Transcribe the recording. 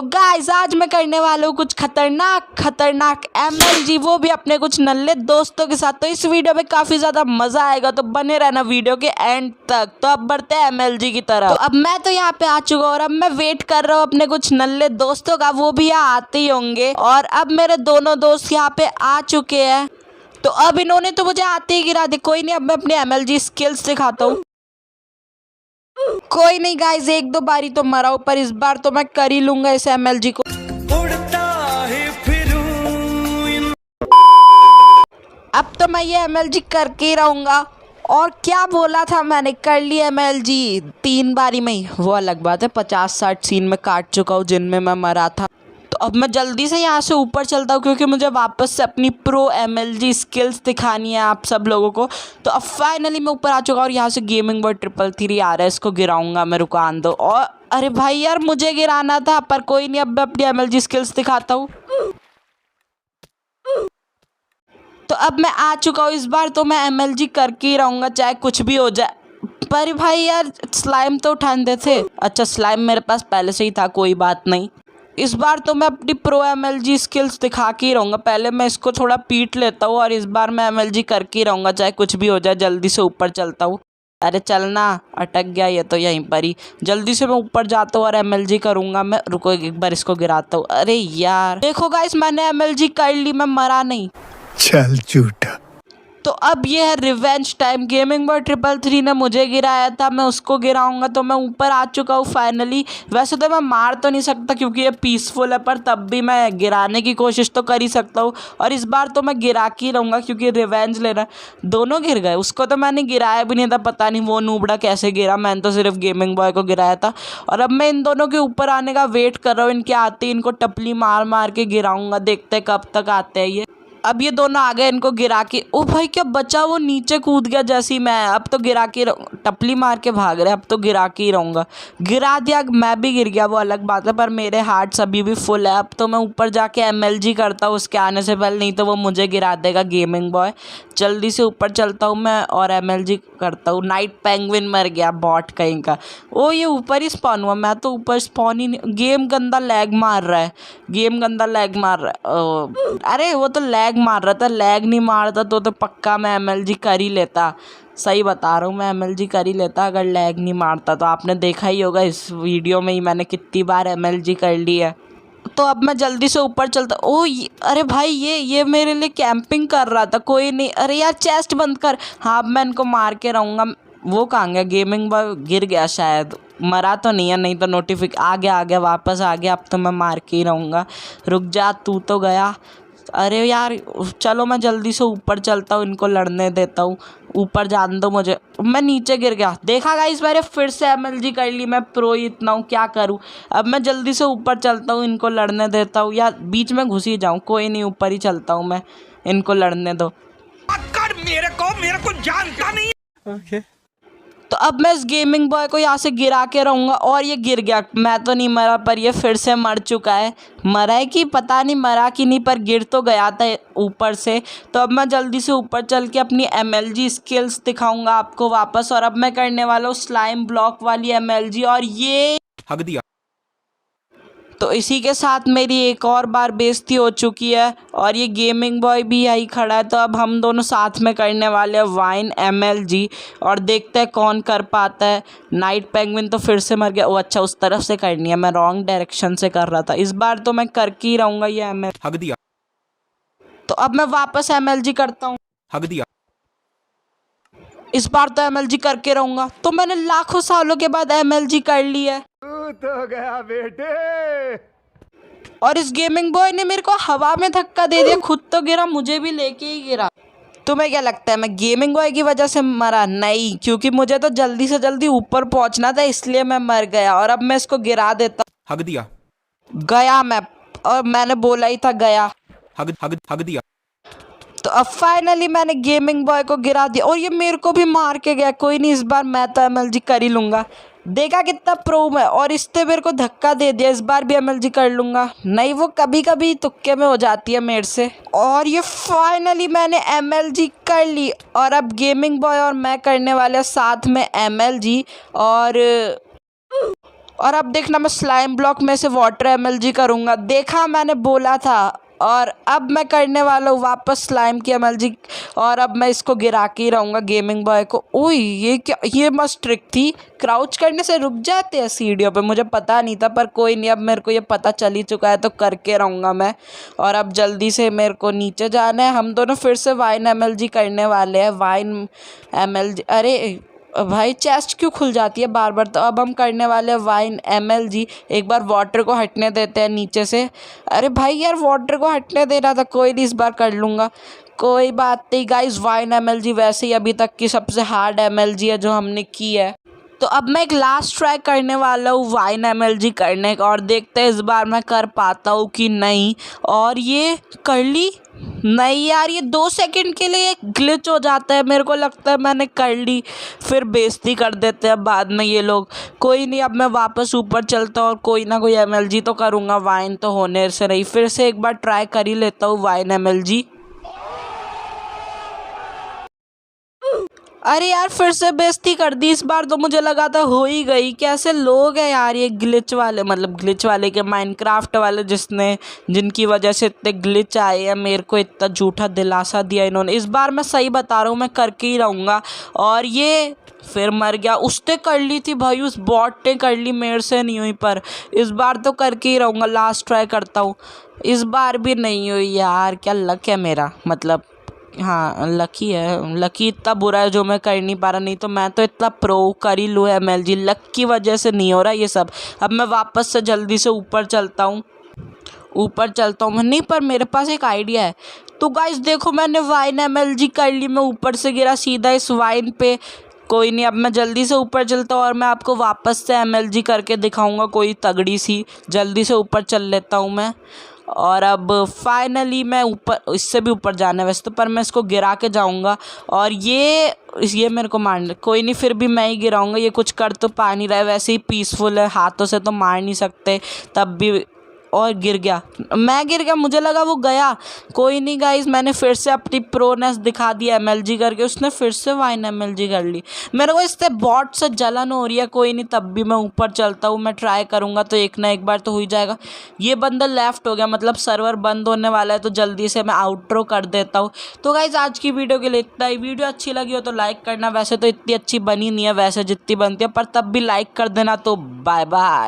Guys आज मैं करने वाला हूँ कुछ खतरनाक एमएलजी, वो भी अपने कुछ नल्ले दोस्तों के साथ। तो इस वीडियो में काफी ज्यादा मजा आएगा, तो बने रहना वीडियो के एंड तक। तो अब बढ़ते हैं एमएलजी की तरफ। तो अब मैं तो यहाँ पे आ चुका हूँ और अब मैं वेट कर रहा हूँ अपने कुछ नल्ले दोस्तों का, वो भी यहाँ आते ही होंगे। और अब मेरे दोनों दोस्त यहाँ पे आ चुके हैं, तो अब इन्होंने तो मुझे आते ही गिरा दी। कोई नहीं, अब मैं अपनी एमएलजी स्किल्स दिखाता हूँ। कोई नहीं गाइस, एक दो बारी तो मरा हूं, पर इस बार तो मैं कर ही लूंगा इस एमएलजी को। अब तो मैं ये एमएलजी करके ही रहूंगा। और क्या बोला था मैंने, कर ली एमएलजी 3 बारी में ही। वो अलग बात है, 50-60 सीन में काट चुका हूँ जिनमें मैं मरा था। तो अब मैं जल्दी से यहाँ से ऊपर चलता हूँ, क्योंकि मुझे वापस से अपनी प्रो एमएलजी स्किल्स दिखानी है आप सब लोगों को। तो अब फाइनली मैं ऊपर आ चुका हूँ और यहाँ से गेमिंग बॉय 333 आ रहा है, इसको गिराऊंगा मैं। रुकान दो। और अरे भाई यार, मुझे गिराना था, पर कोई नहीं, अब मैं अपनी एमएलजी स्किल्स दिखाता हूँ। तो अब मैं आ चुका हूँ, इस बार तो मैं एमएलजी करके ही रहूँगा, चाहे कुछ भी हो जाए। पर भाई यार, स्लाइम तो उठाने देते। अच्छा, स्लाइम मेरे पास पहले से ही था, कोई बात नहीं। इस बार तो मैं अपनी प्रो एमएलजी स्किल्स दिखा के ही रहूँगा। पहले मैं इसको थोड़ा पीट लेता हूँ और इस बार मैं एमएलजी करके ही रहूँगा, चाहे कुछ भी हो जाए। जल्दी से ऊपर चलता हूँ। अरे चलना, अटक गया ये तो यहीं पर ही। जल्दी से मैं ऊपर जाता हूँ और एमएलजी करूँगा मैं। रुको, एक बार इसको गिराता हूँ। अरे यार देखो गाइस, मैंने एमएलजी कर ली, मैं मरा नहीं। चल झूठा। तो अब ये है रिवेंज टाइम। गेमिंग बॉय 333 ने मुझे गिराया था, मैं उसको गिराऊंगा। तो मैं ऊपर आ चुका हूँ फाइनली। वैसे तो मैं मार तो नहीं सकता क्योंकि ये पीसफुल है, पर तब भी मैं गिराने की कोशिश तो कर ही सकता हूँ। और इस बार तो मैं गिरा के ही रहूँगा, क्योंकि रिवेंज लेना। दोनों गिर गए, उसको तो मैंने गिराया भी नहीं था। पता नहीं वो नूबड़ा कैसे गिरा, मैंने तो सिर्फ गेमिंग बॉय को गिराया था। और अब मैं इन दोनों के ऊपर आने का वेट कर रहा हूँ। इनके आते ही इनको टपली मार मार के गिराऊंगा। देखते कब तक आते हैं ये। अब ये दोनों आ गए, इनको गिरा के। ओ भाई, क्या बचा, वो नीचे कूद गया जैसी मैं। अब तो गिरा के टपली मार के भाग रहे। अब तो गिरा के ही रहूँगा। गिरा दिया, मैं भी गिर गया, वो अलग बात है, पर मेरे हार्ट्स अभी भी फुल है। अब तो मैं ऊपर जाके एमएलजी करता हूँ उसके आने से पहले, नहीं तो वो मुझे गिरा देगा गेमिंग बॉय। जल्दी से ऊपर चलता हूँ मैं और एमएलजी करता हूँ। नाइट पेंगुइन मर गया, बॉट कहीं का। ओ ये ऊपर ही स्पॉन हुआ, मैं तो ऊपर स्पॉन ही नहीं। गेम गंदा लैग मार रहा है, गेम गंदा लैग मार रहा है। अरे वो तो लैग मार रहा था, लैग नहीं मारता तो पक्का मैं एमएलजी कर ही लेता। सही बता रहा हूँ, मैं एमएलजी कर ही लेता अगर लैग नहीं मारता। तो आपने देखा ही होगा इस वीडियो में ही मैंने कितनी बार एमएलजी कर ली है। तो अब मैं जल्दी से ऊपर चलता। ओ अरे भाई, ये मेरे लिए कैंपिंग कर रहा था। कोई नहीं, अरे यार चेस्ट बंद कर। हाँ, अब मैं इनको मार के रहूँगा। वो कहाँ गया गेमिंग बॉय? गिर गया शायद, मरा तो नहीं है, नहीं तो आ गया वापस आ गया। अब तो मैं मार के ही रहूँगा। रुक जा, तू तो गया। अरे यार चलो, मैं जल्दी से ऊपर चलता हूँ, इनको लड़ने देता हूँ। ऊपर जान दो मुझे, मैं नीचे गिर गया। देखा गाइस, मैंने फिर से एमएलजी कर ली। मैं प्रो ही इतना हूँ, क्या करूँ। अब मैं जल्दी से ऊपर चलता हूँ, इनको लड़ने देता हूँ, या बीच में घुस ही जाऊँ। कोई नहीं, ऊपर ही चलता हूँ मैं, इनको लड़ने दो। मेरे को जानता नहीं। okay. तो अब मैं इस गेमिंग बॉय को यहाँ से गिरा के रहूँगा। और ये गिर गया, मैं तो नहीं मरा, पर ये फिर से मर चुका है। मरा है कि पता नहीं, मरा कि नहीं, पर गिर तो गया था ऊपर से। तो अब मैं जल्दी से ऊपर चल के अपनी एमएलजी स्किल्स दिखाऊंगा आपको वापस। और अब मैं करने वाला हूँ स्लाइम ब्लॉक वाली एमएलजी, और ये हग दिया। तो इसी के साथ मेरी एक और बार बेइज्जती हो चुकी है। और ये गेमिंग बॉय भी यही खड़ा है। तो अब हम दोनों साथ में करने वाले हैं वाइन एमएलजी, और देखते हैं कौन कर पाता है। नाइट पेंगुइन तो फिर से मर गया। ओ अच्छा, उस तरफ से करनी है, मैं रॉन्ग डायरेक्शन से कर रहा था। इस बार तो मैं करके ही रहूँगा ये एमएल। हग दिया। तो अब मैं वापस एमएलजी करता हूँ। हग दिया। इस बार तो एमएलजी करके रहूँगा। तो मैंने लाखों सालों के बाद एमएलजी कर ली है। तो गया बेटे। और इस गेमिंग बॉय ने मेरे को हवा में धक्का दे दिया, खुद तो गिरा, मुझे भी लेके ही गिरा। तुम्हें क्या लगता है मैं गेमिंग बॉय की वजह से मरा? नहीं, क्योंकि मुझे तो जल्दी से जल्दी ऊपर पहुंचना था, इसलिए मैं मर गया। और अब मैं इसको गिरा देता। हग दिया। गया मैं, और मैंने बोला ही था गया। हग दिया। तो अब फाइनली मैंने गेमिंग बॉय को गिरा दिया, और ये मेरे को भी मार के गया। कोई नहीं, इस बार मैं तो एमएलजी कर ही लूँगा। देखा कितना प्रो है, और इसने मेरे को धक्का दे दिया। इस बार भी एमएलजी कर लूँगा। नहीं, वो कभी कभी तुक्के में हो जाती है मेरे से। और ये फाइनली मैंने एमएलजी कर ली। और अब गेमिंग बॉय और मैं करने वाले साथ में एमएलजी। और और अब देखना मैं स्लाइम ब्लॉक में से वाटर एमएलजी करूँगा। देखा, मैंने बोला था। और अब मैं करने वाला हूँ वापस स्लाइम की एमएलजी, और अब मैं इसको गिरा के ही रहूँगा गेमिंग बॉय को। ओए ये क्या, ये मस्त ट्रिक थी। क्राउच करने से रुक जाते हैं सीढ़ियों पे, मुझे पता नहीं था, पर कोई नहीं, अब मेरे को ये पता चल ही चुका है तो करके रहूँगा मैं। और अब जल्दी से मेरे को नीचे जाना है। हम दोनों फिर से वाइन एमएलजी करने वाले हैं। वाइन एमएलजी, अरे भाई चेस्ट क्यों खुल जाती है बार बार। तो अब हम करने वाले हैं वाइन एमएलजी। एक बार वाटर को हटने देते हैं नीचे से। अरे भाई यार, वाटर को हटने दे रहा था, कोई नहीं, इस बार कर लूँगा, कोई बात नहीं गाइस। वाइन एमएलजी वैसे ही अभी तक की सबसे हार्ड एमएलजी है जो हमने की है। तो अब मैं एक लास्ट ट्राई करने वाला हूँ वाइन एमएलजी करने का, और देखते हैं इस बार मैं कर पाता हूँ कि नहीं। और ये कर ली। नहीं यार, ये 2 सेकंड के लिए ग्लिच हो जाता है, मेरे को लगता है मैंने कर ली, फिर बेइज्जती कर देते हैं बाद में ये लोग। कोई नहीं, अब मैं वापस ऊपर चलता हूँ और कोई ना कोई एमएलजी तो करूँगा। वाइन तो होने से नहीं, फिर से एक बार ट्राई कर ही लेता हूँ वाइन एमएलजी। अरे यार, फिर से बेइज्जती कर दी। इस बार तो मुझे लगा था हो ही गई। कैसे लोग हैं यार ये ग्लिच वाले, मतलब ग्लिच वाले के माइनक्राफ्ट वाले, जिनकी वजह से इतने ग्लिच आए हैं। मेरे को इतना झूठा दिलासा दिया इन्होंने। इस बार मैं सही बता रहा हूँ, मैं करके ही रहूँगा। और ये फिर मर गया। उसने कर ली थी भाई, उस बॉट ने कर ली, मेरे से नहीं हुई। पर इस बार तो करके ही रहूँगा, लास्ट ट्राई करता हूँ। इस बार भी नहीं हुई यार, क्या लक है मेरा, मतलब हाँ लकी है। लकी इतना बुरा है जो मैं कर नहीं पा रहा, नहीं तो मैं तो इतना प्रो कर ही लूँ एमएलजी। लक की वजह से नहीं हो रहा ये सब। अब मैं वापस से जल्दी से ऊपर चलता हूँ, नहीं, पर मेरे पास एक आइडिया है। तो गाइस देखो, मैंने वाइन एमएलजी कर ली, मैं ऊपर से गिरा सीधा इस वाइन पे। कोई नहीं, अब मैं जल्दी से ऊपर चलता हूँ और मैं आपको वापस से एमएलजी करके दिखाऊंगा कोई तगड़ी सी। जल्दी से ऊपर चल लेता हूँ मैं। और अब फाइनली मैं ऊपर, इससे भी ऊपर जाना है वैसे तो, पर मैं इसको गिरा के जाऊंगा। और ये मेरे को मार, कोई नहीं, फिर भी मैं ही गिराऊंगा। ये कुछ कर तो पा नहीं रहा है, वैसे ही पीसफुल है, हाथों से तो मार नहीं सकते तब भी। और गिर गया, मैं गिर गया, मुझे लगा वो गया। कोई नहीं गाइस, मैंने फिर से अपनी प्रोनेस दिखा दी एमएलजी करके। उसने फिर से वाइन एमएलजी कर ली। मेरे को इससे बॉट से जलन हो रही है। कोई नहीं, तब भी मैं ऊपर चलता हूँ, मैं ट्राई करूँगा तो एक ना एक बार तो हो ही जाएगा। ये बंदा लेफ्ट हो गया, मतलब सर्वर बंद होने वाला है, तो जल्दी से मैं आउट्रो कर देता हूँ। तो गाइस आज की वीडियो के लिए इतना ही। वीडियो अच्छी लगी हो तो लाइक करना, वैसे तो इतनी अच्छी बनी नहीं है वैसे जितनी बनती है, पर तब भी लाइक कर देना। तो बाय बाय।